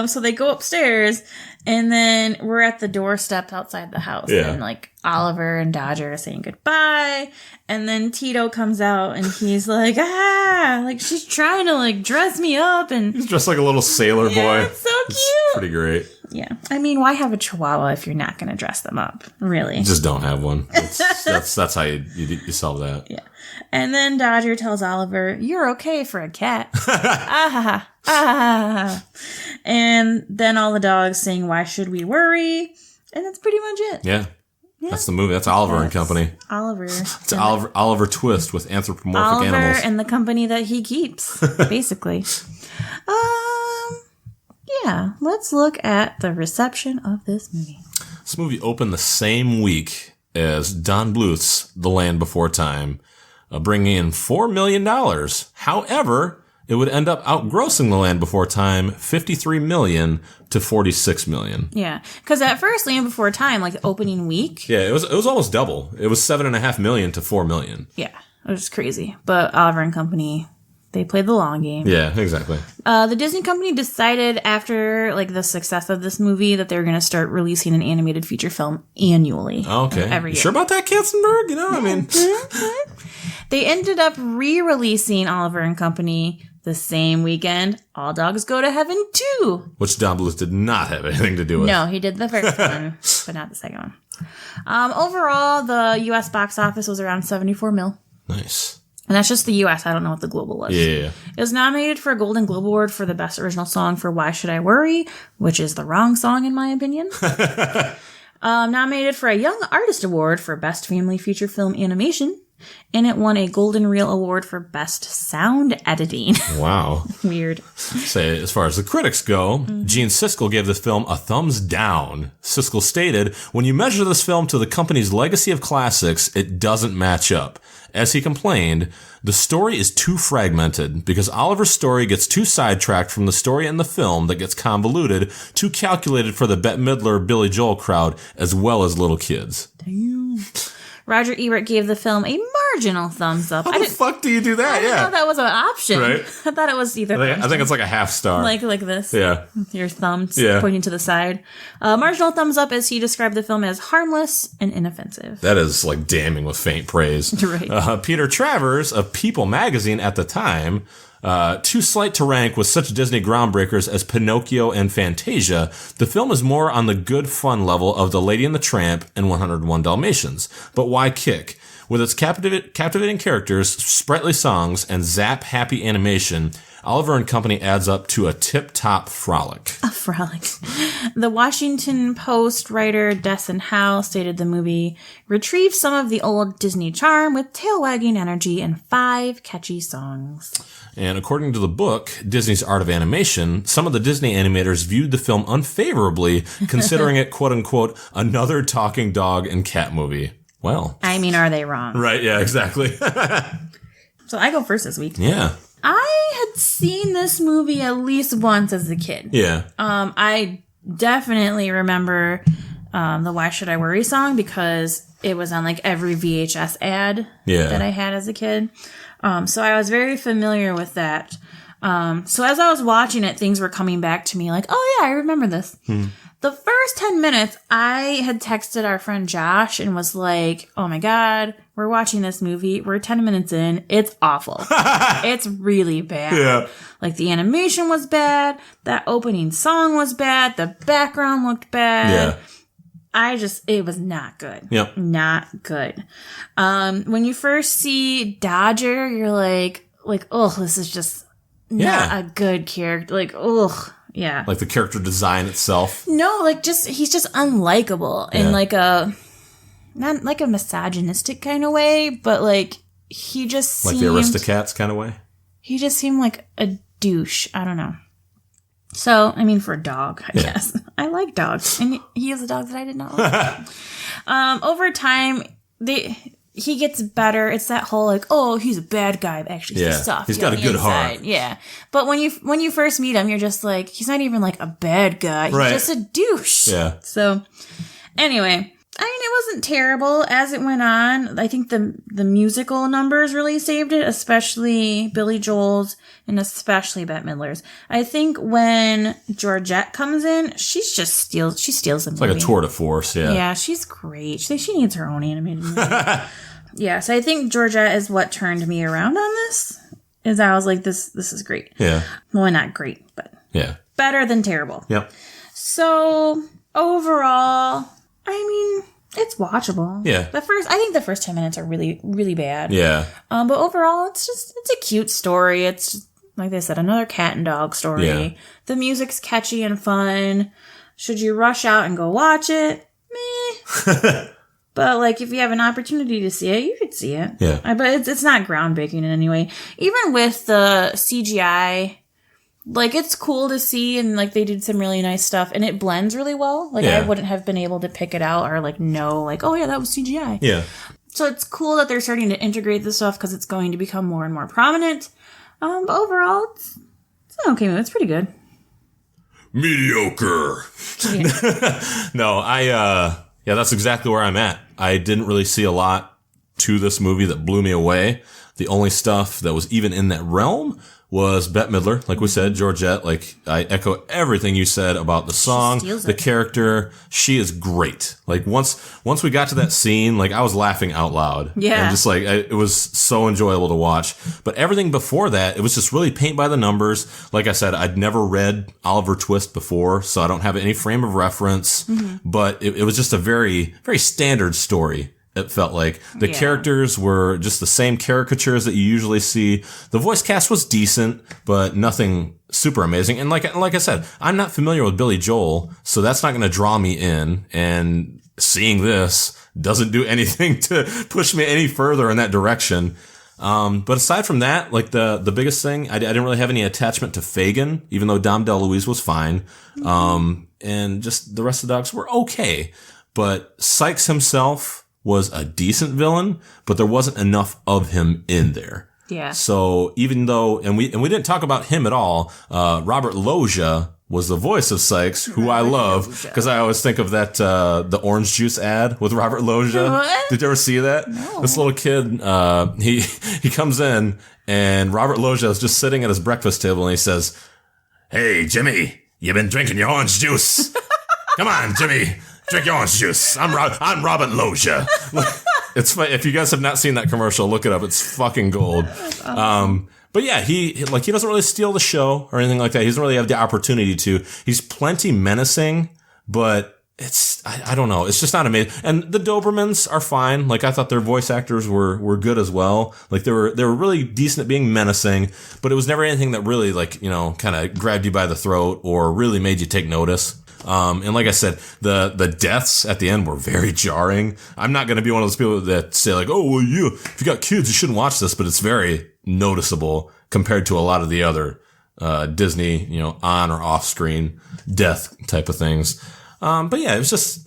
So they go upstairs, and then we're at the doorstep outside the house, and like Oliver and Dodger are saying goodbye, and then Tito comes out, and he's like, like she's trying to like dress me up, and he's dressed like a little sailor boy. It's so cute. It's pretty great. Yeah, I mean, why have a Chihuahua if you're not going to dress them up? Really, just don't have one. That's how you solve that. Yeah, and then Dodger tells Oliver, "You're okay for a cat." And then all the dogs sing, "Why should we worry?" And that's pretty much it. Yeah. That's the movie. That's Oliver and Company. Oliver. It's Oliver Twist with anthropomorphic animals. Oliver and the company that he keeps, basically. Yeah, let's look at the reception of this movie. This movie opened the same week as Don Bluth's The Land Before Time, bringing in $4 million. However, it would end up outgrossing The Land Before Time $53 million to $46 million. Yeah, because at first, Land Before Time, like the opening week. Yeah, it was almost double. It was $7.5 million to $4 million. Yeah, it was crazy. But Oliver and Company, they played the long game. Yeah, exactly. The Disney company decided after like the success of this movie that they were going to start releasing an animated feature film annually. Okay. Every year. Sure about that, Katzenberg? You know, I mean. They ended up re-releasing Oliver and Company the same weekend, All Dogs Go to Heaven 2. Which Don Bluth did not have anything to do with. No, he did the first one, but not the second one. Overall, the U.S. box office was around $74 million. Nice. And that's just the U.S. I don't know what the global was. Yeah. It was nominated for a Golden Globe Award for the Best Original Song for Why Should I Worry, which is the wrong song in my opinion. Nominated for a Young Artist Award for Best Family Feature Film Animation. And it won a Golden Reel Award for Best Sound Editing. Wow. Weird. Say, as far as the critics go, Gene Siskel gave the film a thumbs down. Siskel stated, "When you measure this film to the company's legacy of classics, it doesn't match up." As he complained, the story is too fragmented because Oliver's story gets too sidetracked from the story in the film that gets convoluted, too calculated for the Bette Midler, Billy Joel crowd, as well as little kids. Damn. Roger Ebert gave the film a marginal thumbs up. How the fuck do you do that? I didn't know that was an option. Right? I thought it was either. I think it's like a half star. Like this. Yeah. Your thumbs pointing to the side. Marginal thumbs up as he described the film as harmless and inoffensive. That is like damning with faint praise. Right. Peter Travers of People magazine at the time, too slight to rank with such Disney groundbreakers as Pinocchio and Fantasia, the film is more on the good fun level of The Lady and the Tramp and 101 Dalmatians. But why kick? With its captivating characters, sprightly songs, and zap-happy animation, Oliver and Company adds up to a tip-top frolic. A frolic. The Washington Post writer Desson Howe stated the movie retrieved some of the old Disney charm with tail-wagging energy and 5 catchy songs. And according to the book, Disney's Art of Animation, some of the Disney animators viewed the film unfavorably, considering it, quote-unquote, another talking dog and cat movie. Well. I mean, are they wrong? Right, yeah, exactly. So I go first this week. Yeah. I had seen this movie at least once as a kid. Yeah. I definitely remember the Why Should I Worry song because it was on like every VHS ad that I had as a kid. So I was very familiar with that. So as I was watching it, things were coming back to me like, oh yeah, I remember this. The first 10 minutes, I had texted our friend Josh and was like, oh my God, we're watching this movie. We're 10 minutes in. It's awful. It's really bad. Yeah. Like the animation was bad. That opening song was bad. The background looked bad. Yeah. It was not good. Yep. Not good. When you first see Dodger, you're like, oh, this is just not a good character. Like, ugh. Yeah. Like the character design itself. No, like he's just unlikable in like not like a misogynistic kind of way, but like he just seemed. Like the Aristocats kind of way? He just seemed like a douche. I don't know. So, I mean, for a dog, I guess. I like dogs. And he is a dog that I did not like. Over time, he gets better. It's that whole like, oh, he's a bad guy, but actually he's soft. He's got a good heart. Yeah. But when you first meet him, you're just like, he's not even like a bad guy. He's just a douche. Yeah. So anyway, I mean, it wasn't terrible as it went on. I think the musical numbers really saved it, especially Billy Joel's and especially Bette Midler's. I think when Georgette comes in, she steals the movie. It's like a tour de force, yeah. Yeah, she's great. She needs her own animated movie. Yeah, so I think Georgette is what turned me around on this. Is I was like, this is great. Yeah. Well, not great, but better than terrible. Yep. So overall, I mean, it's watchable. Yeah. I think the first 10 minutes are really, really bad. Yeah. But overall, it's a cute story. It's just, like they said, another cat and dog story. Yeah. The music's catchy and fun. Should you rush out and go watch it? Meh. But, like, if you have an opportunity to see it, you could see it. Yeah. But it's not groundbreaking in any way. Even with the CGI, like, it's cool to see, and, like, they did some really nice stuff, and it blends really well. Like, I wouldn't have been able to pick it out or, like, know, like, oh, yeah, that was CGI. Yeah. So it's cool that they're starting to integrate this stuff because it's going to become more and more prominent. But overall, it's an okay movie. It's pretty good. Mediocre. Yeah. No, yeah, that's exactly where I'm at. I didn't really see a lot to this movie that blew me away. The only stuff that was even in that realm was Bette Midler, like we said, Georgette. Like, I echo everything you said about the song, the character. She is great. Like, once we got to that scene, like, I was laughing out loud. Yeah. And just like, it was so enjoyable to watch. But everything before that, it was just really paint by the numbers. Like I said, I'd never read Oliver Twist before, so I don't have any frame of reference. Mm-hmm. But it was just a very, very standard story. It felt like the characters were just the same caricatures that you usually see. The voice cast was decent, but nothing super amazing. And like I said, I'm not familiar with Billy Joel, so that's not going to draw me in. And seeing this doesn't do anything to push me any further in that direction. But aside from that, like the biggest thing, I didn't really have any attachment to Fagin, even though Dom DeLuise was fine. And just the rest of the dogs were okay. But Sykes himself was a decent villain, but there wasn't enough of him in there. Yeah. So even though, and we didn't talk about him at all, Robert Loggia was the voice of Sykes, who I love, because I always think of that, the orange juice ad with Robert Loggia. What? Did you ever see that? No. This little kid, he comes in, and Robert Loggia is just sitting at his breakfast table, and he says, "Hey, Jimmy, you been drinking your orange juice? Come on, Jimmy. Drink your orange juice. I'm Robert Loggia." It's fun. If you guys have not seen that commercial, look it up. It's fucking gold. But yeah, he doesn't really steal the show or anything like that. He doesn't really have the opportunity to. He's plenty menacing, but I don't know. It's just not amazing. And the Dobermans are fine. Like, I thought their voice actors were good as well. Like, they were really decent at being menacing, but it was never anything that really, like, kind of grabbed you by the throat or really made you take notice. And like I said, the deaths at the end were very jarring. I'm not going to be one of those people that say like, "Oh, well, if you got kids, you shouldn't watch this," but it's very noticeable compared to a lot of the other, Disney, on or off screen death type of things. But yeah, it was just,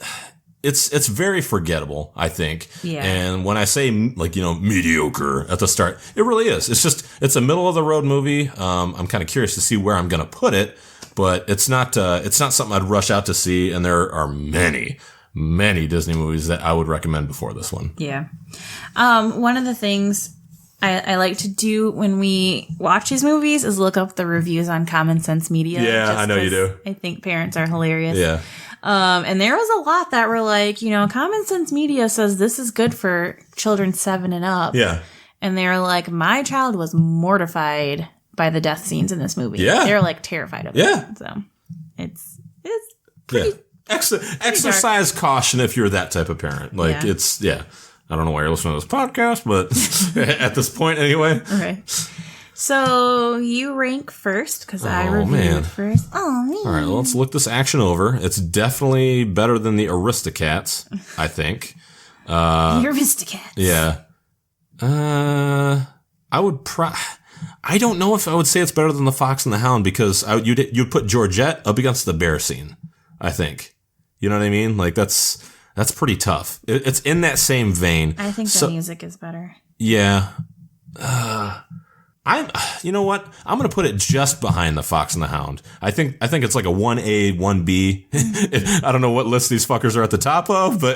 it's very forgettable, I think. Yeah. And when I say like, mediocre at the start, it really is. It's a middle of the road movie. I'm kind of curious to see where I'm going to put it. But it's not something I'd rush out to see, and there are many, many Disney movies that I would recommend before this one. Yeah. One of the things I like to do when we watch these movies is look up the reviews on Common Sense Media. Yeah, I know you do. I think parents are hilarious. Yeah. And there was a lot that were like, Common Sense Media says this is good for children 7 and up. Yeah. And they were like, my child was mortified by the death scenes in this movie. Yeah. They're like terrified of it. So it's pretty, exercise caution if you're that type of parent. Like, it's I don't know why you're listening to this podcast, but at this point anyway. Okay. So you rank first because I reviewed first. Oh, man. All right, well, let's look this action over. It's definitely better than the Aristocats, I think. The Aristocats. Yeah. I would I don't know if I would say it's better than The Fox and the Hound, because you'd put Georgette up against the bear scene, I think. You know what I mean? Like, that's pretty tough. It's in that same vein. I think the music is better. Yeah. You know what? I'm going to put it just behind The Fox and the Hound. I think it's like a 1A, 1B. I don't know what list these fuckers are at the top of, but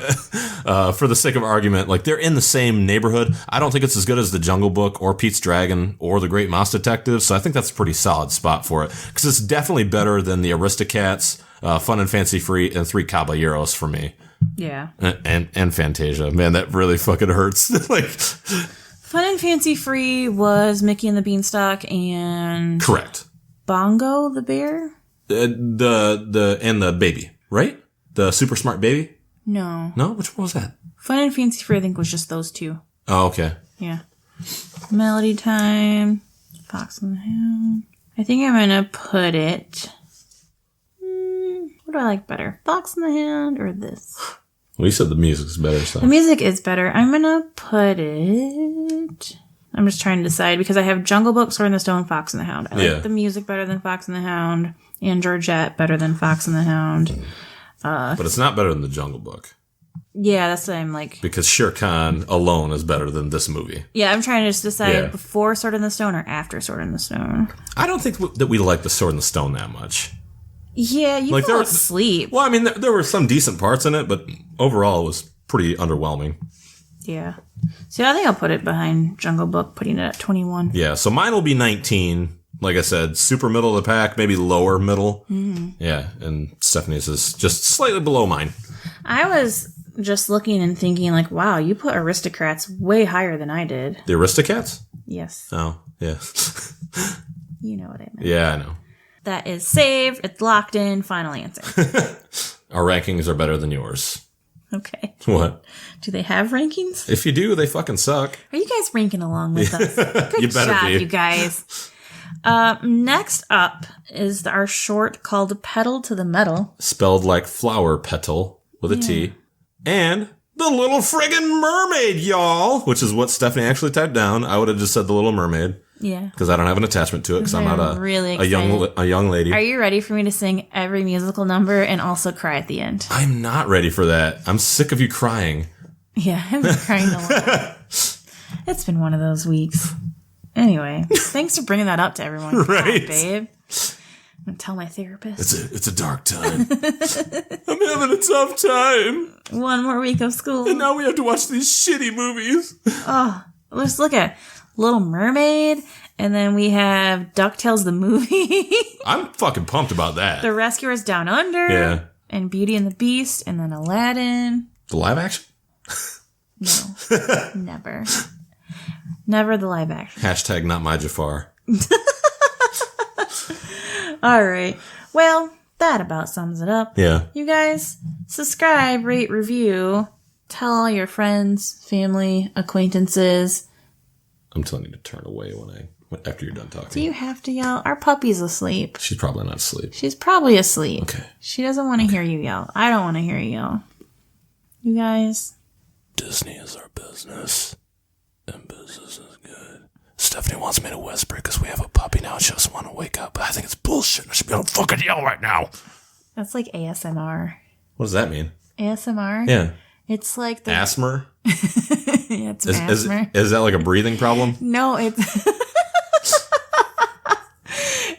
for the sake of argument, like, they're in the same neighborhood. I don't think it's as good as The Jungle Book or Pete's Dragon or The Great Mouse Detective, so I think that's a pretty solid spot for it, because it's definitely better than the Aristocats, Fun and Fancy Free, and Three Caballeros for me. Yeah. And Fantasia. Man, that really fucking hurts. Like, Fun and Fancy Free was Mickey and the Beanstalk and correct. Bongo the bear? And the baby, right? The super smart baby? No. No? Which one was that? Fun and Fancy Free, I think, was just those two. Oh, okay. Yeah. Melody Time, Fox and the Hound. I think I'm going to put it... what do I like better? Fox and the Hound or this? Well, you said the music's better, so. The music is better. I'm going to put it... I'm just trying to decide because I have Jungle Book, Sword in the Stone, Fox and the Hound. I like the music better than Fox and the Hound, and Georgette better than Fox and the Hound. But it's not better than the Jungle Book. Yeah, that's what I'm like. Because Shere Khan alone is better than this movie. Yeah, I'm trying to just decide before Sword in the Stone or after Sword in the Stone. I don't think that we like the Sword in the Stone that much. Yeah, you fell asleep. Well, I mean, there were some decent parts in it, but overall it was pretty underwhelming. Yeah. So I think I'll put it behind Jungle Book, putting it at 21. Yeah, so mine will be 19. Like I said, super middle of the pack, maybe lower middle. Mm-hmm. Yeah, and Stephanie's is just slightly below mine. I was just looking and thinking, like, wow, you put Aristocrats way higher than I did. The Aristocats? Yes. Oh, yeah. You know what I meant. Yeah, I know. That is saved. It's locked in. Final answer. Our rankings are better than yours. Okay. What? Do they have rankings? If you do, they fucking suck. Are you guys ranking along with us? Good You better job, be. you guys. Next up is our short called Pedal to the Metal. Spelled like flower petal with a T. And The Little Friggin' Mermaid, y'all! Which is what Stephanie actually typed down. I would have just said The Little Mermaid. Yeah. Because I don't have an attachment to it because I'm not really a young lady. Are you ready for me to sing every musical number and also cry at the end? I'm not ready for that. I'm sick of you crying. Yeah, I've been crying a lot. It's been one of those weeks. Anyway, thanks for bringing that up to everyone. Right. God, babe. I'm going to tell my therapist. It's a dark time. I'm having a tough time. One more week of school. And now we have to watch these shitty movies. Oh, let's look at Little Mermaid, and then we have DuckTales the movie. I'm fucking pumped about that. The Rescuers Down Under. Yeah. And Beauty and the Beast, and then Aladdin. The live action? No. Never. Never the live action. Hashtag not my Jafar. All right. Well, that about sums it up. Yeah. You guys, subscribe, rate, review. Tell all your friends, family, acquaintances. I'm telling you to turn away after you're done talking. Do you have to yell? Our puppy's asleep. She's probably not asleep. She's probably asleep. Okay. She doesn't want to hear you yell. I don't want to hear you yell. You guys. Disney is our business. And business is good. Stephanie wants me to whisper because we have a puppy now and she doesn't want to wake up. But I think it's bullshit. I should be able to fucking yell right now. That's like ASMR. What does that mean? ASMR? Yeah. It's like the... Asthma? Yeah, it's asthma. Is that like a breathing problem? No, it's...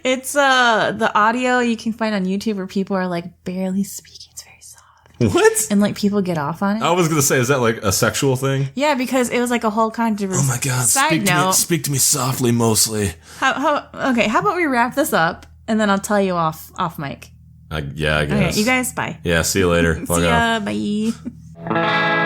It's the audio you can find on YouTube where people are like barely speaking. It's very soft. What? And like people get off on it. I was going to say, is that like a sexual thing? Yeah, because it was like a whole controversy. Oh my God. Side note. Speak to me softly, mostly. How about we wrap this up and then I'll tell you off mic. I guess. Okay, you guys, bye. Yeah, see you later. Fuck See off. ya, bye.